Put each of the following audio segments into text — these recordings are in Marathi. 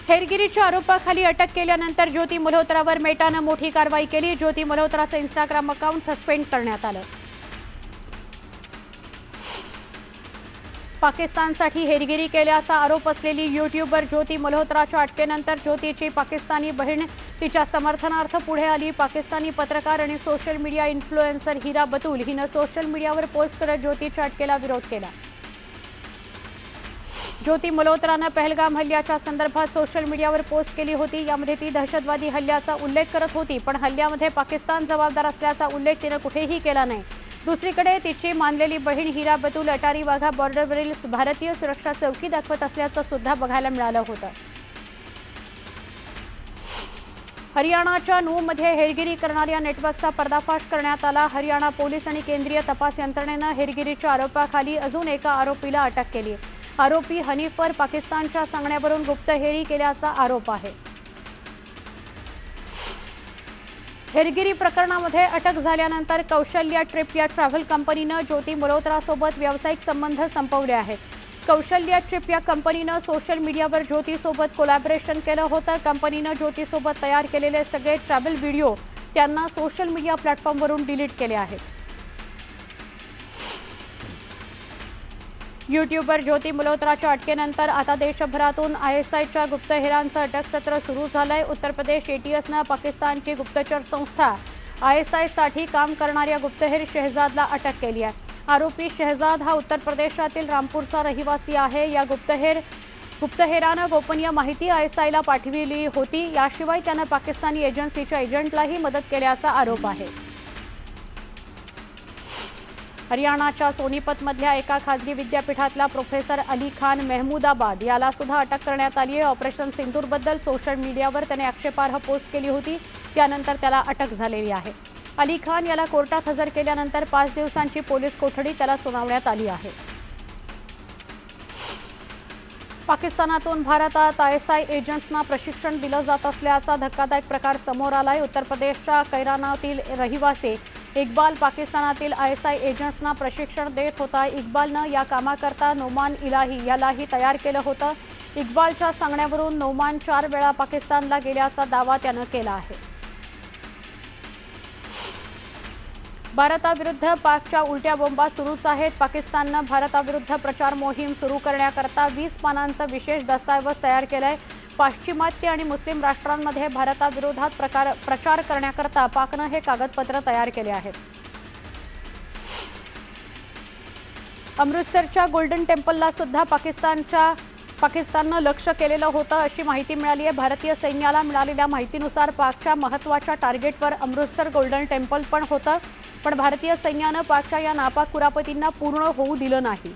हेरगिरीच्या आरोपाखाली अटक केल्यानंतर ज्योती मल्होत्रावर मेटाने मोठी कारवाई केली। ज्योती मल्होत्राचे इंस्टाग्राम अकाउंट सस्पेंड करण्यात आलं। पाकिस्तानसाठी हेरगिरी केल्याचा आरोप असलेली यूट्यूबर ज्योती मल्होत्राच्या अटकेनंतर ज्योतीची पाकिस्तानी बहीण तिच्या समर्थनार्थ पुढे आली। पाकिस्तानी पत्रकार आणि सोशल मीडिया इन्फ्लुएन्सर हिरा बतूल हिने सोशल मीडियावर पोस्ट करत ज्योतीच्या अटकेला विरोध केला। ज्योती मल्होत्राने पहलगाम हल्ल्याच्या संदर्भात सोशल मीडियावर पोस्ट केली होती। यामध्ये ती दहशतवादी हल्ल्याचा उल्लेख करत होती, पण हल्ल्यामध्ये पाकिस्तान जबाबदार असल्याचा उल्लेख तिने कुठेही केला नाही। दुसरीकडे तिची मानलेली बहीण हिरा बतूल अटारी वाघा बॉर्डरवरील भारतीय सुरक्षा चौकी दाखवत असल्याचं सुद्धा बघायला मिळालं होतं। हरियाणाच्या नूमध्ये हेरगिरी करणाऱ्या नेटवर्कचा पर्दाफाश करण्यात आला। हरियाणा पोलीस आणि केंद्रीय तपास यंत्रणेनं हेरगिरीच्या आरोपाखाली अजून एका आरोपीला अटक केली। आरोपी हनीफवर पाकिस्तानच्या सांगण्यावरून गुप्तहेरी केल्याचा आरोप आहे। हेरगिरी प्रकरणामध्ये अटक झाल्यानंतर कौशल्या ट्रिप या ट्रॅव्हल कंपनीनं ज्योती मल्होत्रासोबत व्यावसायिक संबंध संपवले आहेत। कौशल्या ट्रिप या कंपनीनं सोशल मीडियावर ज्योतीसोबत कोलॅबोरेशन केलं होतं। कंपनीनं ज्योतीसोबत तयार केलेले सगळे ट्रॅव्हल व्हिडिओ त्यांना सोशल मीडिया प्लॅटफॉर्मवरून डिलीट केले आहेत। यूट्यूबर ज्योती मल्होत्राच्या अटकेनंतर आता देशभरातून आयएसआयच्या गुप्तहेरांचं अटक सत्र सुरू झालंय। उत्तर प्रदेश एटीएसनं पाकिस्तानची गुप्तचर संस्था आयएसआयसाठी काम करणाऱ्या गुप्तहेर शहजादला अटक केली आहे। आरोपी शहजाद हा उत्तर प्रदेशातील रामपूरचा रहिवासी आहे। या गुप्तहेरानं गोपनीय माहिती आयएसआयला पाठविली होती। याशिवाय त्यानं पाकिस्तानी एजन्सीच्या एजंटलाही मदत केल्याचा आरोप आहे। हरियाणाच्या सोनीपतमधल्या एका खासगी विद्यापीठातला प्रोफेसर अली खान मेहमूदाबाद याला सुद्धा अटक करण्यात आली आहे। ऑपरेशन सिंदूरबद्दल सोशल मीडियावर त्याने आक्षेपार्ह पोस्ट केली होती, त्यानंतर त्याला अटक झालेली आहे। अली खान याला कोर्टात हजर केल्यानंतर 5 दिवसांची पोलीस कोठडी त्याला सुनावण्यात आली आहे। पाकिस्तानातून भारतात आयएसआय एजंट्सना प्रशिक्षण दिलं जात असल्याचा धक्कादायक प्रकार समोर आलाय। उत्तर प्रदेशच्या कैरानातील रहिवासी इक्बाल पाकिस्तानातील आयएसआय एजंट्सना प्रशिक्षण देत होता। इक्बालनं या कामाकरता नोमान इलाही यालाही तयार केलं होतं। इक्बालच्या सांगण्यावरून नोमान 4 वेळा पाकिस्तानला गेल्याचा दावा त्यानं केला आहे। भारताविरुद्ध पाकच्या उलट्या बोंबा सुरूच आहेत। पाकिस्ताननं भारताविरुद्ध प्रचार मोहीम सुरू करण्याकरता 20 पानांचा विशेष दस्तऐवज तयार केलाय। पाश्चिमात्य आणि मुस्लिम राष्ट्रांमध्ये भारताविरोधात प्रचार करण्याकरता पाकनं हे कागदपत्र तयार केले आहेत। अमृतसरच्या गोल्डन टेम्पलला सुद्धा पाकिस्ताननं लक्ष केलेलं होतं अशी माहिती मिळाली आहे। भारतीय सैन्याला मिळालेल्या माहितीनुसार पाकच्या महत्त्वाच्या टार्गेटवर अमृतसर गोल्डन टेम्पल पण होतं, पण भारतीय सैन्यानं पाकच्या या नापाक कुरापतींना पूर्ण होऊ दिलं नाही।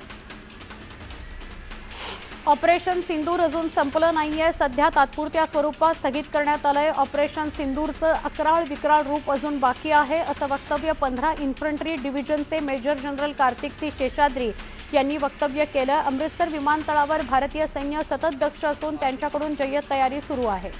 ऑपरेशन सिंदूर अजून संपलं नाहीये, सध्या तात्पुरत्या स्वरूपात स्थगित करण्यात आलंय। ऑपरेशन सिंदूरचं अकराळ विक्राळ रूप अजून बाकी आहे असं वक्तव्य 15 इन्फंट्री डिव्हिजनचे major general Kartik C Seshadri यांनी वक्तव्य केलं। अमृतसर विमानतळावर भारतीय सैन्य सतत दक्ष असून त्यांच्याकडून जय्यत तयारी सुरू आहे।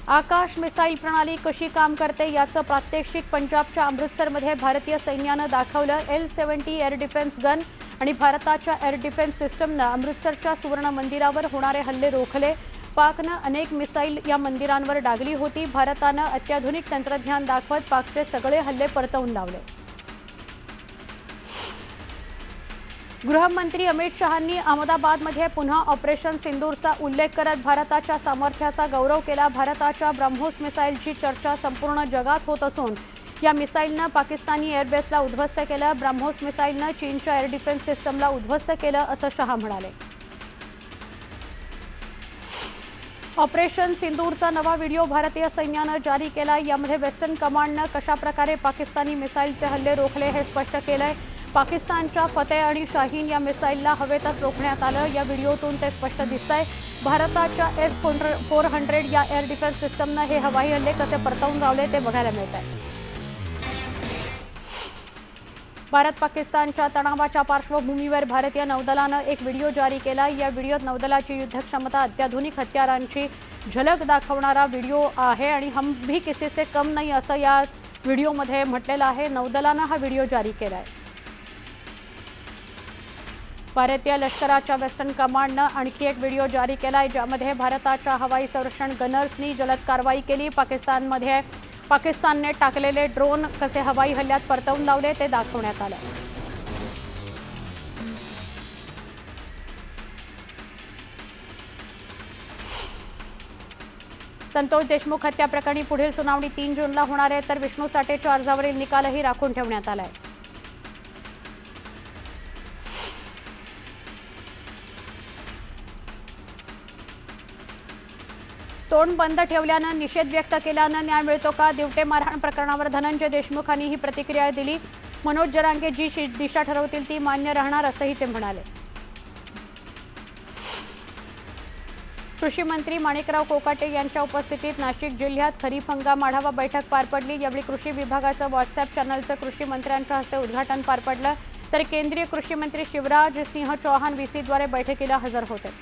आकाश मिसाईल प्रणाली कशी काम करते याचं प्रात्यक्षिक पंजाबच्या अमृतसरमध्ये भारतीय सैन्यानं दाखवलं। L-70 एअर डिफेन्स गन आणि भारताच्या एअर डिफेन्स सिस्टमनं अमृतसरच्या सुवर्ण मंदिरावर होणारे हल्ले रोखले। पाकनं अनेक मिसाईल या मंदिरांवर डागली होती। भारतानं अत्याधुनिक तंत्रज्ञान दाखवत पाकचे सगळे हल्ले परतवून लावले। गृहमंत्री अमित शहांनी अहमदाबादमध्ये पुन्हा ऑपरेशन सिंदूरचा उल्लेख करत भारताच्या सामर्थ्याचा गौरव केला। भारताच्या ब्रह्मोस मिसाईलची चर्चा संपूर्ण जगात होत असून या मिसाईलनं पाकिस्तानी एअरबेसला उद्ध्वस्त केलं। ब्रह्मोस मिसाईलनं चीनच्या एअर डिफेन्स सिस्टमला उद्ध्वस्त केलं असं शहा म्हणाले। ऑपरेशन सिंदूरचा नवा व्हिडिओ भारतीय सैन्यानं जारी केला। यामध्ये वेस्टर्न कमांडनं कशाप्रकारे पाकिस्तानी मिसाईलचे हल्ले रोखले हे स्पष्ट केलंय। पाकिस्तानच्या फतेह आणि शाहीन या मिसाईलला हवेतच रोखण्यात आलं। या व्हिडिओतून ते स्पष्ट दिसतंय। भारताच्या S-400 या एअर डिफेन्स सिस्टमनं हे हवाई हल्ले कसे परतवून लावले ते बघायला मिळत आहे। भारत पाकिस्तानच्या तणावाच्या पार्श्वभूमीवर भारतीय नौदलानं एक व्हिडिओ जारी केला। या व्हिडिओत नौदलाची युद्धक्षमता अत्याधुनिक हत्यारांची झलक दाखवणारा व्हिडिओ आहे आणि हम भी किसी से कम नहीं असं या व्हिडिओमध्ये म्हटलेलं आहे। नौदलानं हा व्हिडिओ जारी केला आहे। भारतीय लष्कराच्या वेस्टर्न कमांडनं आणखी एक व्हिडिओ जारी केलाय, ज्यामध्ये भारताच्या हवाई संरक्षण गनर्सनी जलद कारवाई केली. पाकिस्तानने टाकलेले ड्रोन कसे हवाई हल्ल्यात परतवून लावले ते दाखवण्यात आलं. संतोष देशमुख हत्या प्रकरणी पुढील सुनावणी 3 जूनला होणार आहे, तर विष्णू चाटेच्या अर्जावरील निकालही राखून ठेवण्यात आलाय. तोंड बंद ठेवल्यानं निषेध व्यक्त केल्यानं न्याय मिळतो का? दिवटे मारहाण प्रकरणावर धनंजय देशमुखांनी ही प्रतिक्रिया दिली. मनोज जरांगे जी दिशा ठरवतील ती मान्य राहणार असंही ते म्हणाले. कृषी मंत्री माणिकराव कोकाटे यांच्या उपस्थितीत नाशिक जिल्ह्यात खरीप हंगाम आढावा बैठक पार पडली. यावेळी कृषी विभागाचं व्हॉट्सअप चॅनलचं कृषी मंत्र्यांच्या हस्ते उद्घाटन पार पडलं, तर केंद्रीय कृषी मंत्री शिवराज सिंह चौहान व्हीसीद्वारे बैठकीला हजर होते.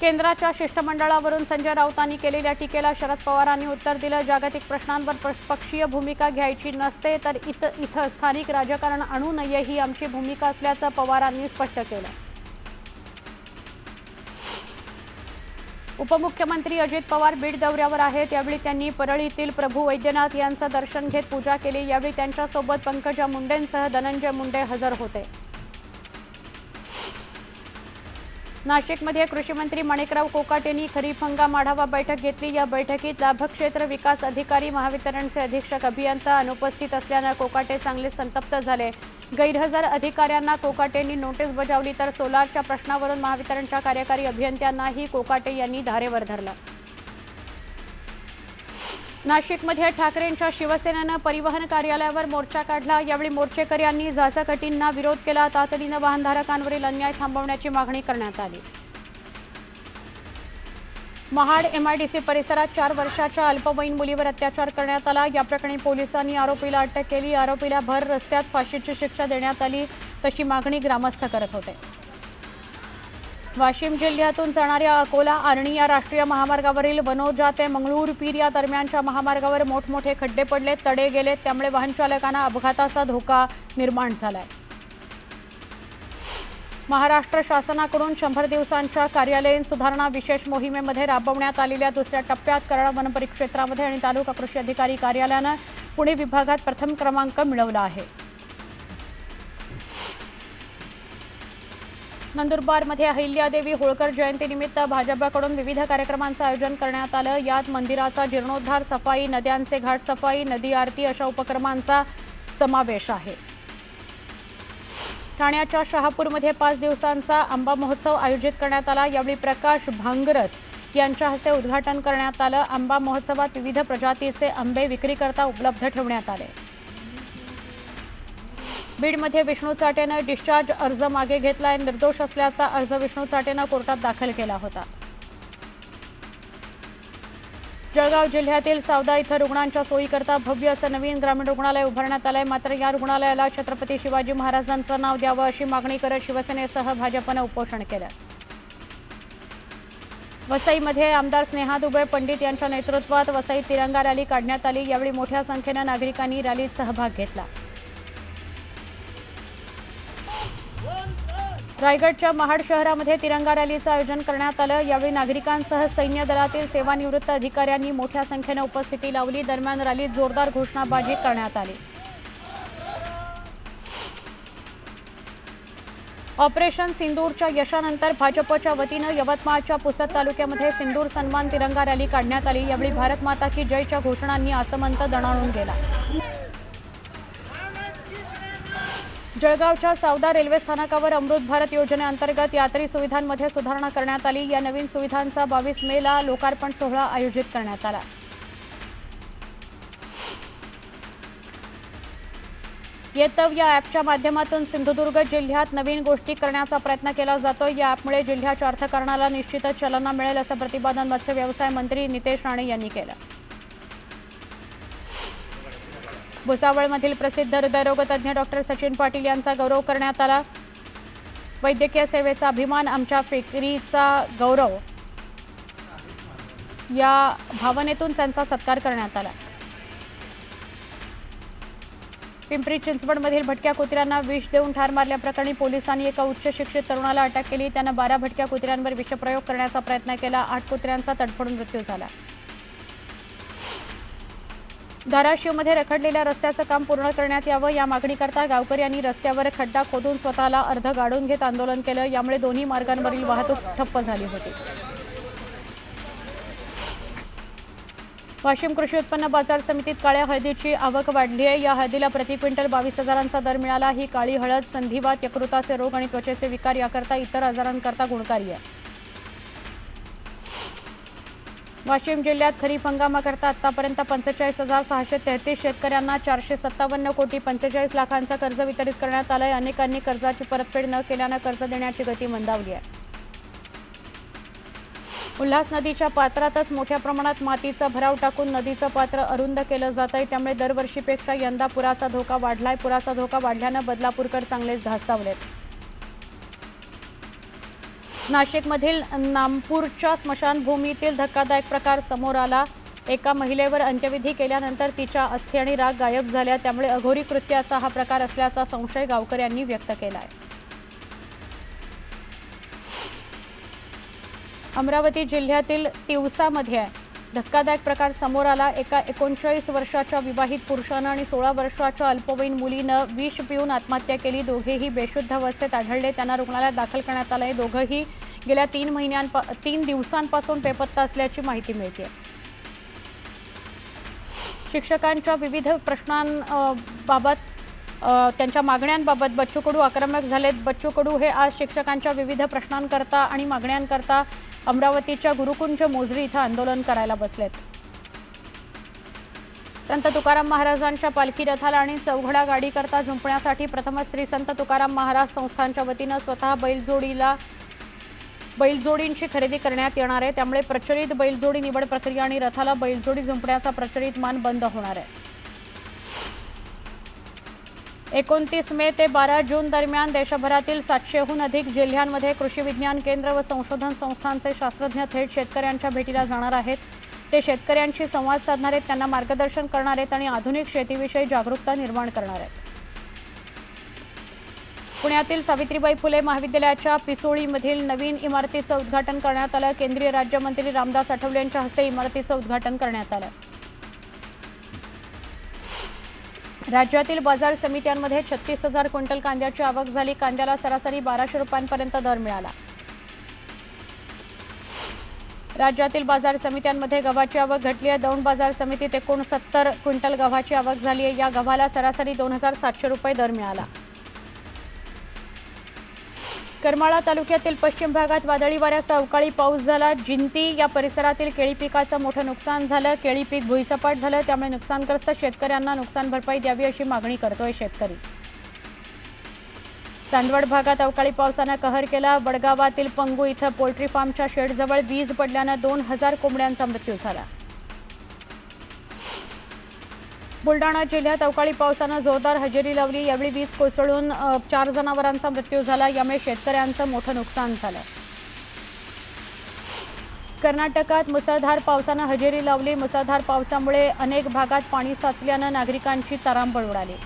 केंद्राच्या शिष्टमंडळावरून संजय राऊतांनी केलेल्या टीकेला शरद पवारांनी उत्तर दिलं. जागतिक प्रश्नांवर पक्षीय भूमिका घ्यायची नसते, तर इथं स्थानिक राजकारण आणू नये ही आमची भूमिका असल्याचं पवारांनी स्पष्ट केलं. उपमुख्यमंत्री अजित पवार बीड दौऱ्यावर आहेत. यावेळी त्यांनी परळीतील प्रभू वैद्यनाथ यांचं दर्शन घेत पूजा केली. यावेळी त्यांच्यासोबत पंकजा मुंडेंसह धनंजय मुंडे हजर होते. नाशिकमध्ये कृषी मंत्री माणिकराव कोकाटेंनी खरीप हंगाम आढावा बैठक घेतली. या बैठकीत लाभक्षेत्र विकास अधिकारी, महावितरणचे अधीक्षक अभियंता अनुपस्थित असल्यानं कोकाटे चांगले संतप्त झाले. गैरहजर अधिकाऱ्यांना कोकाटेंनी नोटीस बजावली, तर सोलारच्या प्रश्नावरून महावितरणच्या कार्यकारी अभियंत्यांनाही कोकाटे यांनी धारेवर धरलं. नाशिकमध्ये ठाकरेंच्या शिवसेनेनं परिवहन कार्यालयावर मोर्चा काढला. यावेळी मोर्चेकऱ्यांनी जाचकटींना विरोध केला. तातडीनं वाहनधारकांवरील अन्याय थांबवण्याची मागणी करण्यात आली. महाड MIDC परिसरात 4 वर्षाच्या अल्पवयीन मुलीवर अत्याचार करण्यात आला. या प्रकरणी पोलिसांनी आरोपीला अटक केली. आरोपीला भर रस्त्यात फाशीची शिक्षा देण्यात आली, तशी मागणी ग्रामस्थ करत होते. वाशिम जिल्ह्यातून जाणाऱ्या अकोला आर्णी या राष्ट्रीय महामार्गावरील वनोजा ते मंगळूरपीर या दरम्यानच्या महामार्गावर मोठमोठे खड्डे पडले, तडे गेलेत. त्यामुळे वाहनचालकांना अपघाताचा धोका निर्माण झालाय. महाराष्ट्र शासनाकडून 100 दिवसांच्या कार्यालयीन सुधारणा विशेष मोहिमेमध्ये राबवण्यात आलेल्या दुसऱ्या टप्प्यात कराड वन परिक्षेत्रामध्ये आणि तालुका कृषी अधिकारी कार्यालयानं पुणे विभागात प्रथम क्रमांक मिळवला आहे. नंदुरबारमध्ये अहिल्यादेवी होळकर जयंतीनिमित्त भाजपकडून विविध कार्यक्रमांचं आयोजन करण्यात आलं. यात मंदिराचा जीर्णोद्धार, सफाई, नद्यांचे घाट सफाई, नदी आरती अशा उपक्रमांचा समावेश आहे. ठाण्याच्या शहापूरमध्ये 5 दिवसांचा आंबा महोत्सव आयोजित करण्यात आला. यावेळी प्रकाश भांगरथ यांच्या हस्ते उद्घाटन करण्यात आलं. आंबा महोत्सवात विविध प्रजातीचे आंबे विक्रीकरता उपलब्ध ठेवण्यात आले. बीडमध्ये विष्णू चाटेनं डिस्चार्ज अर्ज मागे घेतलाय. निर्दोष असल्याचा अर्ज विष्णू चाटेनं कोर्टात दाखल केला होता. जळगाव जिल्ह्यातील सावदा इथं रुग्णांच्या सोयीकरता भव्य असं नवीन ग्रामीण रुग्णालय उभारण्यात आलंय. मात्र या रुग्णालयाला छत्रपती शिवाजी महाराजांचं नाव द्यावं अशी मागणी करत शिवसेनेसह भाजपनं उपोषण केलं. वसईमध्ये आमदार स्नेहा दुबे पंडित यांच्या नेतृत्वात वसईत तिरंगा रॅली काढण्यात आली. यावेळी मोठ्या संख्येनं नागरिकांनी रॅलीत सहभाग घेतला. रायगडच्या महाड शहरामध्ये तिरंगा रॅलीचं आयोजन करण्यात आलं. यावेळी नागरिकांसह सैन्य दलातील सेवानिवृत्त अधिकाऱ्यांनी मोठ्या संख्येनं उपस्थिती लावली. दरम्यान रॅलीत जोरदार घोषणाबाजी करण्यात आली. ऑपरेशन सिंदूरच्या यशानंतर भाजपच्या वतीनं यवतमाळच्या पुसद तालुक्यामध्ये सिंदूर सन्मान तिरंगा रॅली काढण्यात आली. यावेळी भारत माता की जयच्या घोषणांनी आसमंत दणाणून गेला. जळगावच्या सावदा रेल्वे स्थानकावर अमृत भारत योजनेअंतर्गत यात्री सुविधांमध्ये सुधारणा करण्यात आली. या नवीन सुविधांचा 22 मेला लोकार्पण सोहळा आयोजित करण्यात आला. येतव या ॲपच्या माध्यमातून सिंधुदुर्ग जिल्ह्यात नवीन गोष्टी करण्याचा प्रयत्न केला जातो. या ॲपमुळे जिल्ह्याच्या अर्थकारणाला निश्चितच चालना मिळेल असं प्रतिपादन मत्स्य व्यवसाय मंत्री नितेश राणे यांनी केलं. भुसावळमधील प्रसिद्ध हृदयरोग तज्ज्ञ डॉक्टर सचिन पाटील यांचा गौरव करण्यात आला. वैद्यकीय सेवेचा अभिमान आमच्या फिकिरीचा गौरव या भावनेतून त्यांचा सत्कार करण्यात आला. पिंपरी चिंचवडमधील भटक्या कुत्र्यांना विष देऊन ठार मारल्याप्रकरणी पोलिसांनी एका उच्च शिक्षित तरुणाला अटक केली। त्यानं 12 भटक्या कुत्र्यांवर विषप्रयोग करण्याचा प्रयत्न केला। 8 कुत्र्यांचा तडफडून मृत्यू झाला। धाराशिवमध्ये रखडलेल्या रस्त्याचं काम पूर्ण करण्यात यावं या मागणीकरता गावकऱ्यांनी रस्त्यावर खड्डा खोदून स्वतःला अर्ध गाडून घेत आंदोलन केलं। यामुळे दोन्ही मार्गांवरील वाहतूक ठप्प झाली होती। वाशिम कृषी उत्पन्न बाजार समितीत काळ्या हळदीची आवक वाढली आहे। या हळदीला प्रति क्विंटल 22,000चा दर मिळाला। ही काळी हळद संधिवात, यकृताचे रोग आणि त्वचेचे विकार याकरता इतर आजारांकरता गुणकारी आहे। वाशिम जिल्ह्यात खरीप हंगामाकरता आतापर्यंत 45,633 शेतकऱ्यांना 457 कोटी 45 लाखांचं कर्ज वितरित करण्यात आलंय। अनेकांनी कर्जाची परतफेड न केल्यानं कर्ज देण्याची गती मंदावली आहे। उल्हास नदीच्या पात्रातच मोठ्या प्रमाणात मातीचा भराव टाकून नदीचं पात्र अरुंद केलं जात आहे। त्यामुळे दरवर्षीपेक्षा यंदा पुराचा धोका वाढलाय। पुराचा धोका वाढल्यानं बदलापूरकर चांगलेच धास्तावलेत। नाशिकमधील नामपूरच्या स्मशानभूमीतील धक्कादायक प्रकार समोर आला। एका महिलेवर अंत्यविधी केल्यानंतर तिच्या अस्थी आणि राख गायब झाल्या। त्यामुळे अघोरी कृत्याचा हा प्रकार असल्याचा संशय गावकऱ्यांनी व्यक्त केला आहे। अमरावती जिल्ह्यातील तिवसामध्ये धक्कादायक प्रकार समोर आला। एका 39 वर्षाच्या विवाहित पुरुषानं आणि 16 वर्षाच्या अल्पवयीन मुलीनं विष पिऊन आत्महत्या केली। दोघेही बेशुद्ध अवस्थेत आढळले। त्यांना रुग्णालयात दाखल करण्यात आलंय। दोघंही गेल्या 3 दिवसांपासून बेपत्ता असल्याची माहिती मिळते। शिक्षकांच्या विविध प्रश्नांबाबत त्यांच्या मागण्यांबाबत बच्चू कडू आक्रमक झालेत। बच्चू कडू हे आज शिक्षकांच्या विविध प्रश्नांकरता आणि मागण्यांकरता अमरावतीच्या गुरुकुंज मोझरी इथं आंदोलन करायला बसलेत। संत तुकाराम महाराजांच्या पालखी रथाला आणि चौघडा गाडीकरता झुंपण्यासाठी प्रथमच श्री संत तुकाराम महाराज संस्थानच्या वतीनं स्वतः बैलजोडींची खरेदी करण्यात येणार आहे। त्यामुळे प्रचलित बैलजोडी निवड प्रक्रिया आणि रथाला बैलजोडी झुंपण्याचा प्रचलित मान बंद होणार आहे। 29 मे ते 12 जून दरम्यान देशभरातील 700हून अधिक जिल्ह्यांमध्ये कृषी विज्ञान केंद्र व संशोधन संस्थांचे शास्त्रज्ञ थेट शेतकऱ्यांच्या भेटीला जाणार आहेत। ते शेतकऱ्यांशी संवाद साधणार आहेत, त्यांना मार्गदर्शन करणार आहेत आणि आधुनिक शेतीविषयी जागरूकता निर्माण करणार आहेत। पुण्यातील सावित्रीबाई फुले महाविद्यालयाच्या पिसोळीमधील नवीन इमारतीचं उद्घाटन करण्यात आलं। केंद्रीय राज्यमंत्री रामदास आठवले यांच्या हस्ते इमारतीचं उद्घाटन करण्यात आलं। राज्यातील बाजार समित्यांमध्ये 36,000 क्विंटल कांद्याची आवक झाली। कांद्याला सरासरी 1200 रुपयांपर्यंत दर मिळाला। राज्यातील बाजार समित्यांमध्ये गव्हाची आवक घटली आहे। दौंड बाजार समितीत 69 क्विंटल गव्हाची आवक झाली आहे। या गव्हाला सरासरी 2700 रुपये दर मिळाला। करमाळा तालुक्यातील पश्चिम भागात वादळी वाऱ्यासह अवकाळी पाऊस झाला। जिंती या परिसरातील केळी पिकाचं मोठं नुकसान झालं। केळी पीक भुईसपाट झालं। त्यामुळे नुकसानग्रस्त शेतकऱ्यांना नुकसान भरपाई द्यावी अशी मागणी करतोय शेतकरी। चांदवड भागात अवकाळी पावसानं कहर केला। वडगावातील पंगू इथं पोल्ट्री फार्मच्या शेडजवळ वीज पडल्यानं 2000 कोंबड्यांचा मृत्यू झाला। बुलडाणा जिल्ह्यात अवकाळी पावसानं जोरदार हजेरी लावली। यावेळी वीज कोसळून 4 जनावरांचा मृत्यू झाला। यामुळे शेतकऱ्यांचं मोठं नुकसान झालं। कर्नाटकात मुसळधार पावसानं हजेरी लावली। मुसळधार पावसामुळे अनेक भागात पाणी साचल्यानं नागरिकांची तारांबळ उडाली।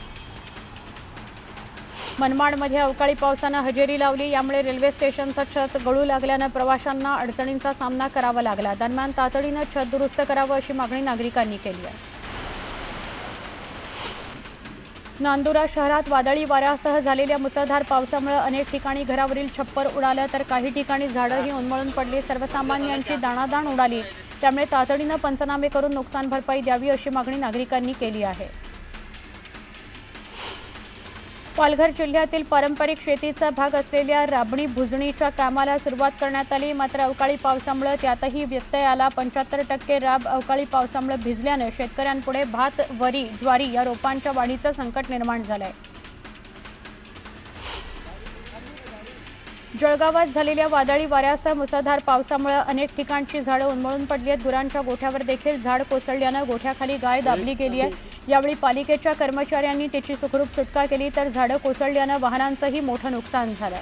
मनमाडमध्ये अवकाळी पावसानं हजेरी लावली। यामुळे रेल्वे स्टेशनचं छत गळू लागल्यानं प्रवाशांना अडचणींचा सामना करावा लागला। दरम्यान तातडीनं छत दुरुस्त करावं अशी मागणी नागरिकांनी केली आहे। नांदुरा शहरात वादळी वाऱ्यासह झालेल्या मुसळधार पावसामुळे अनेक ठिकाणी घरावरील छप्पर उडालं तर काही ठिकाणी झाडंही उन्मळून पडली। सर्वसामान्यांची दाणादाण उडाली। त्यामुळे तातडीनं पंचनामे करून नुकसान भरपाई द्यावी अशी मागणी नागरिकांनी केली आहे। पालघर जिल्ह्यातील पारंपरिक शेतीचा भाग असलेल्या राबणी भुजणीच्या कामाला सुरुवात करण्यात आली। मात्र अवकाळी पावसामुळे त्यातही व्यत्यय आला। 75% राब अवकाळी पावसामुळे भिजल्याने शेतकऱ्यांपुढे भात, वरी, ज्वारी या रोपांच्या वाढीचं संकट निर्माण झालंय। जळगावात झालेल्या वादळी वाऱ्यासह मुसळधार पावसामुळे अनेक ठिकाणची झाडं उन्मळून पडली आहेत। गुरांच्या गोठ्यावर देखील झाड कोसळल्यानं गोठ्याखाली गाय दाबली गेली आहे। यावेळी पालिकेच्या कर्मचाऱ्यांनी त्याची सुखरूप सुटका केली तर झाडं कोसळल्यानं वाहनांचंही मोठं नुकसान झालं।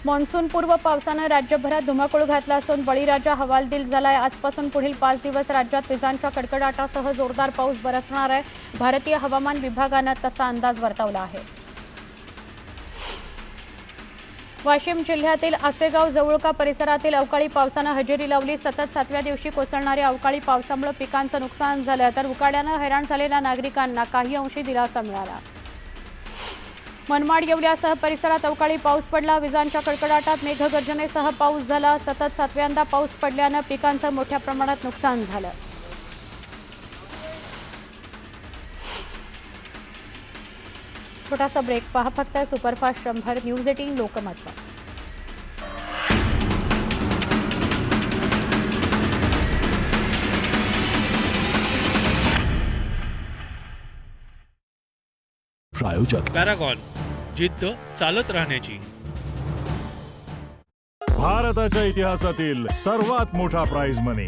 मान्सूनपूर्व पावसानं राज्यभरात धुमाकूळ घातला असून बळीराजा हवालदिल झालाय। आजपासून पुढील 5 दिवस राज्यात विजांच्या कडकडाटासह जोरदार पाऊस बरसणार आहे। भारतीय हवामान विभागानं तसा अंदाज वर्तवला आहे। वाशिम जिल्ह्यातील आसेगाव जवळका परिसरातील अवकाळी पावसानं हजेरी लावली। सतत 7व्या दिवशी कोसळणाऱ्या अवकाळी पावसामुळे पिकांचं नुकसान झालं, तर उकाड्यानं हैराण झालेल्या नागरिकांना काही अंशी दिलासा मिळाला। मनमाड येवल्यासह परिसरात अवकाळी पाऊस पडला। विजांच्या कडकडाटात मेघगर्जनेसह पाऊस झाला। सतत 7व्यांदा पाऊस पडल्यानं पिकांचं मोठ्या प्रमाणात नुकसान झालं। छोटासा ब्रेक, पहा फक्त सुपरफास्ट 100 न्यूज 18 लोकमत। प्रायोजक पॅरागॉन, जिद्द चालत राहण्याची। भारताच्या इतिहासातील सर्वात मोठा प्राइज मनी,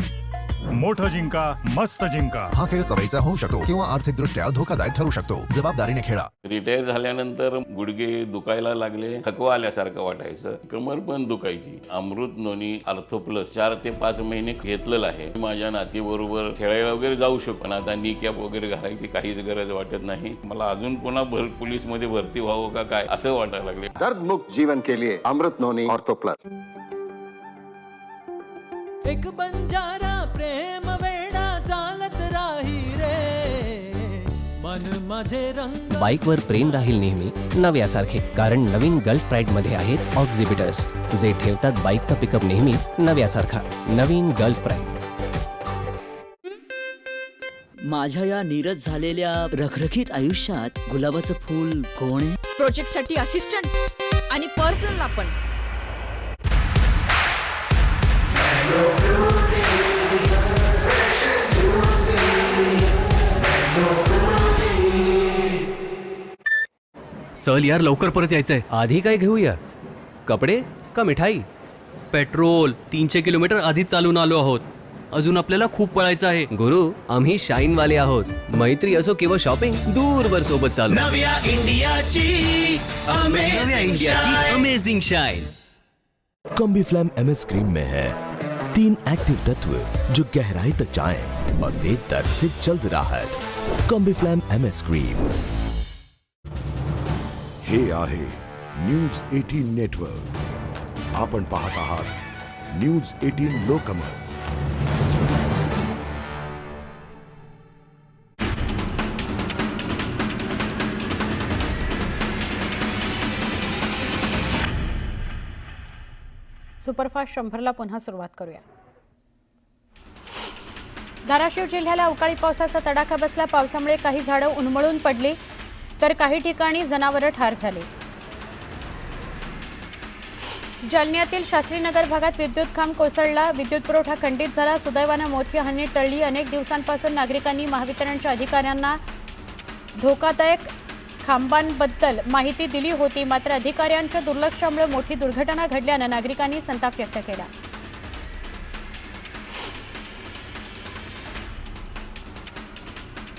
मोठा जिंका मस्त जिंका। हा खेळ सवयीचा होऊ शकतो किंवा आर्थिकदृष्ट्या धोकादायक ठरू शकतो। जबाबदारीने खेळा। रिटायर झाल्यानंतर गुडघे दुखायला लागले, थकवा आल्यासारखं वाटायचं, कमर पण दुखायची। अमृत नोनी आर्थो प्लस 4 ते 5 महिने घेतलेलं आहे। माझ्या नातीबरोबर खेळायला वगैरे जाऊ शकतो, पण आता नी कॅप वगैरे घालायची काहीच गरज वाटत नाही। मला अजून पुन्हा पोलीस मध्ये भरती व्हावं का काय असं वाटायला लागले। दर्दमुक्त जीवन के लिए अमृत नोनी ऑर्थो प्लस। एक बंजारा प्रेम वेडा चालत राही रे, मन माझे रंग। बाईकवर प्रेम राहील नेहमी नव्यासारखे, कारण नवीन गल्फ प्राईड मध्ये आहेत ऑक्झिबिटर्स, जे ठेवतात बाईकचा पिकअप नेहमी नव्यासारखा। नवीन गल्फ प्राईड। माझ्या या नीरज झालेल्या रखरखीत आयुष्यात गुलाबाचं फूल कोण आहे? प्रोजेक्टसाठी असिस्टंट आणि पर्सनल आपण। चल यार, लवकर परत यायचंय। आधी काय घेऊया, कपडे का मिठाई? पेट्रोल 300 किलोमीटर आधीच चालून आलो आहोत, अजून आपल्याला खूप पळायचं आहे। गुरु, आम्ही शाईन वाले आहोत। मैत्री असो किंवा शॉपिंग, दूरवर सोबत चालू। नव्या इंडियाची अमेजिंग शाइन। कॉम्बीफ्लैम MS क्रीम में है 3 एक्टिव तत्व जो गहराई तक जाएं और दे दर्द से जल्द राहत। कॉम्बीफ्लैम MS क्रीम। हे आहे न्यूज 18 नेटवर्क। आपण पाहत आहात न्यूज 18 लोकमत। सुपरफास्ट 100ला पुन्हा सुरुवात करूया। धाराशिव जिल्ह्याला अवकाळी पावसाचा तडाखा बसला। पावसामुळे काही झाडं उन्मळून पडली, तर काही ठिकाणी जनावरं ठार झाली। जालन्यातील शास्त्रीनगर भागात विद्युत खांब कोसळला, विद्युत पुरवठा खंडित झाला। सुदैवानं मोठी हानी टळली। अनेक दिवसांपासून नागरिकांनी महावितरणच्या अधिकाऱ्यांना धोकादायक खांबांबद्दल माहिती दिली होती, मात्र अधिकाऱ्यांच्या दुर्लक्षामुळे मोठी दुर्घटना घडल्यानं नागरिकांनी संताप व्यक्त केला।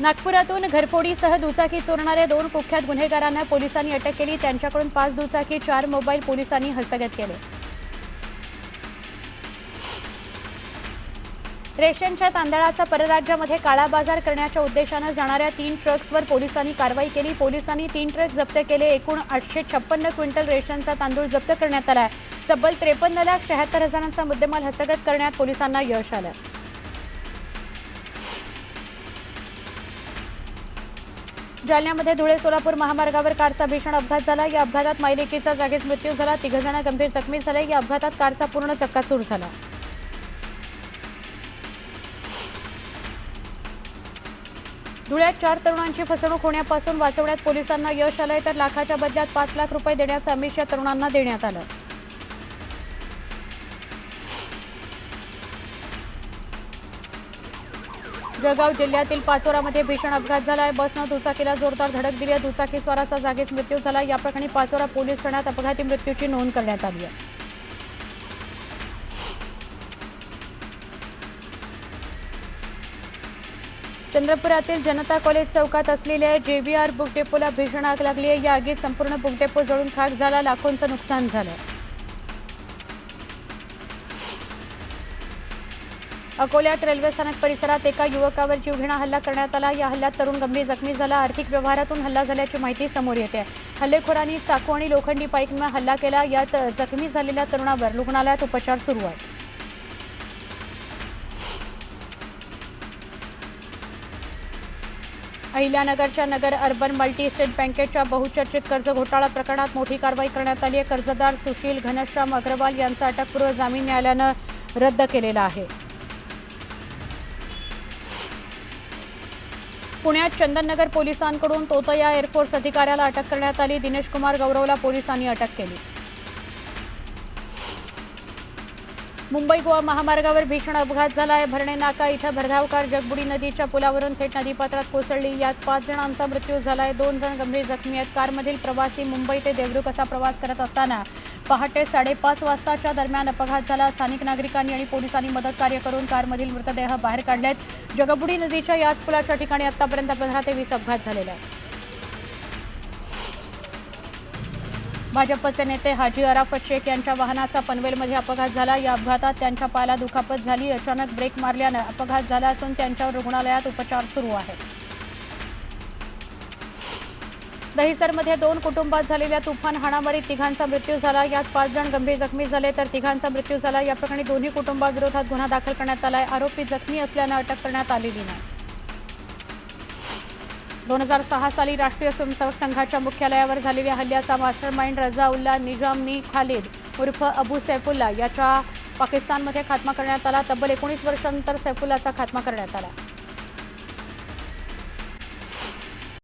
नागपुरातून घरफोडीसह दुचाकी चोरणाऱ्या 2 कुख्यात गुन्हेगारांना पोलिसांनी अटक केली। त्यांच्याकडून 5 दुचाकी 4 मोबाईल पोलिसांनी हस्तगत केले। रेशनच्या तांदळाचा परराज्यामध्ये काळा बाजार करण्याच्या उद्देशानं जाणाऱ्या 3 ट्रक्सवर पोलिसांनी कारवाई केली। पोलिसांनी 3 ट्रक जप्त केले। एकूण 856 क्विंटल रेशनचा तांदूळ जप्त करण्यात आला। तब्बल 53,76,000चा मुद्देमाल हस्तगत करण्यात पोलिसांना यश आलं। जालन्यामध्ये धुळे सोलापूर महामार्गावर कारचा भीषण अपघात झाला। या अपघातात मायलेकीचा जागीच मृत्यू झाला। 3 जण गंभीर जखमी झाले। या अपघातात कारचा पूर्ण चक्काचूर झाला। धुळ्यात 4 तरुणांची फसवणूक होण्यापासून वाचवण्यात पोलिसांना यश आलंय, तर लाखाच्या बदल्यात 5 लाख रुपये देण्याचं आमिष या तरुणांना देण्यात आलं। जळगाव जिल्ह्यातील पाचोरामध्ये भीषण अपघात झालाय। बसनं दुचाकीला जोरदार धडक दिली। दुचाकीस्वाराचा जागीच मृत्यू झाला। या प्रकरणी पाचोरा पोलीस ठाण्यात अपघाती मृत्यूची नोंद करण्यात आली आहे। चंद्रपुरातील जनता कॉलेज चौकात असलेल्या JVR बुक डेपोला भीषण आग लागली आहे। या आगीत संपूर्ण बुक डेपो जळून खाक झाला। लाखोंचं नुकसान झालं। अकोल्यात रेल्वे स्थानक परिसरात एका युवकावर जीवघेणा हल्ला करण्यात आला. या हल्ल्यात तरुण गंभीर जखमी झाला. आर्थिक व्यवहारातून हल्ला झाल्याची माहिती समोर येते. हल्लेखोरांनी चाकू आणि लोखंडी पाईपने हल्ला केला. यात जखमी झालेल्या तरुणावर रुग्णालयात उपचार सुरू आहेत. अहिल्यानगरच्या नगर अर्बन मल्टी स्टेट बँकेच्या बहुचर्चित कर्ज घोटाळा प्रकरणात मोठी कारवाई करण्यात आली आहे. कर्जदार सुशील घनश्याम अग्रवाल यांचा अटकपूर्व जामीन न्यायालयानं रद्द केलेला आहे. पुण्यात चंदननगर पोलिसांकडून तोतया एअरफोर्स अधिकाऱ्याला अटक करण्यात आली. दिनेश कुमार गौरवला पोलिसांनी अटक केली. मुंबई गोवा महामार्गावर भीषण अपघात झाला आहे. भरणे नाका इथं भरधाव कार जगबुडी नदीच्या पुलावरून थेट नदीपात्रात कोसळली. यात 5 जणांचा मृत्यू झाला आहे. 2 जण गंभीर जखमी आहेत. कारमधील प्रवासी मुंबई ते देवरुख असा प्रवास करत असताना पहाटे 5:30 वाजताच्या दरम्यान अपघात झाला. स्थानिक नागरिकांनी आणि पोलिसांनी मदत कार्य करून कारमधील मृतदेह बाहेर काढलेत. जगबुडी नदीच्या याच पुलाच्या ठिकाणी आतापर्यंत 15 ते 20 अपघात झालेले आहेत. भाजपचे नेते हाजी अराफत शेख यांच्या वाहनाचा पनवेलमध्ये अपघात झाला. या अपघातात त्यांच्या पायाला दुखापत झाली. अचानक ब्रेक मारल्यानं अपघात झाला असून त्यांच्यावर रुग्णालयात उपचार सुरू आहेत. दहिसरमध्ये 2 कुटुंबात झालेल्या तुफान हाणामारीत 3घांचा मृत्यू झाला. यात 5 जण गंभीर जखमी झाले तर 3घांचा मृत्यू झाला. या प्रकरणी दोन्ही कुटुंबाविरोधात गुन्हा दाखल करण्यात आला आहे. आरोपी जखमी असल्यानं अटक करण्यात आलेली नाही. 2006 साली राष्ट्रीय स्वयंसेवक संघाच्या मुख्यालयावर झालेल्या हल्ल्याचा मास्टरमाइंड रजा उल्ला निजामनी खालिद उर्फ अबू सैफुल्ला याच्या पाकिस्तानमध्ये खात्मा करण्यात आला. तब्बल 19 वर्षांनंतर सैफुल्लाचा खात्मा करण्यात आला.